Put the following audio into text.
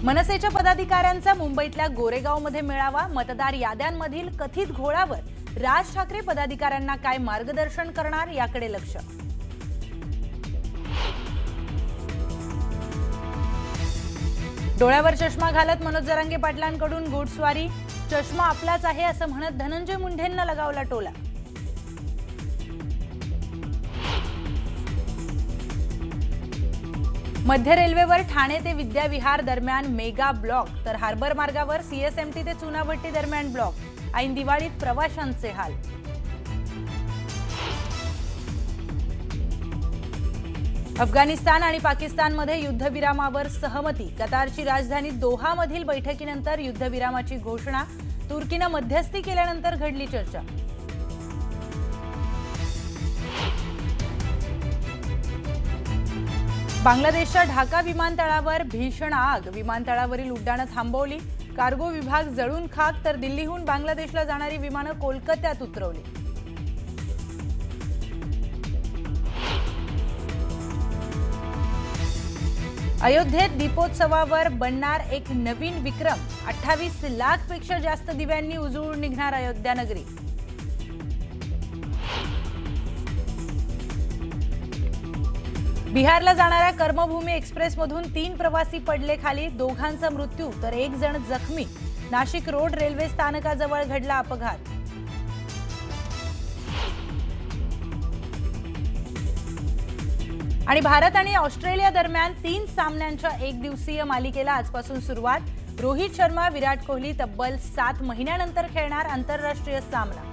मनसेच्या पदाधिकाऱ्यांचा मुंबईतल्या गोरेगावमध्ये मेळावा, मतदार याद्यांमधील कथित घोळावर राज ठाकरे पदाधिकाऱ्यांना काय मार्गदर्शन करणार याकडे लक्ष. डोळ्यावर चष्मा घालत मनोज जरांगे पाटलांकडून घोडस्वारी, चष्मा आपलाच आहे असं म्हणत धनंजय मुंडेंना लगावला टोला. मध्य रेल्वेवर ठाणे ते विद्याविहार दरम्यान मेगा ब्लॉक, तर हार्बर मार्गावर सीएसएमटी ते चुनाभट्टी दरम्यान ब्लॉक. ऐन दिवाळीत प्रवाशांचे हाल. अफगाणिस्तान आणि पाकिस्तानमध्ये युद्धविरामावर सहमती. कतारची राजधानी दोहामधील बैठकीनंतर युद्धविरामाची घोषणा. तुर्कीनं मध्यस्थी केल्यानंतर घडली चर्चा. बांगलादेशच्या ढाका विमानतळावर भीषण आग. विमानतळावरील उड्डाणं थांबवली. कार्गो विभाग जळून खाक, तर दिल्लीहून बांगलादेशला जाणारी विमानं कोलकात्यात उतरवली. अयोध्येत दीपोत्सवावर बनणार एक नवीन विक्रम. 28 लाखपेक्षा जास्त दिव्यांनी उजळून निघणार अयोध्या नगरी. बिहारला जाणाऱ्या कर्मभूमी एक्सप्रेसमधून 3 प्रवासी पडले खाली. दोघांचा मृत्यू तर 1 जण जखमी. नाशिक रोड रेल्वे स्थानकाजवळ घडला अपघात. आणि भारत आणि ऑस्ट्रेलिया दरम्यान 3 सामन्यांच्या एकदिवसीय मालिकेला आजपासून सुरुवात. रोहित शर्मा, विराट कोहली तब्बल 7 महिन्यानंतर खेळणार आंतरराष्ट्रीय सामना.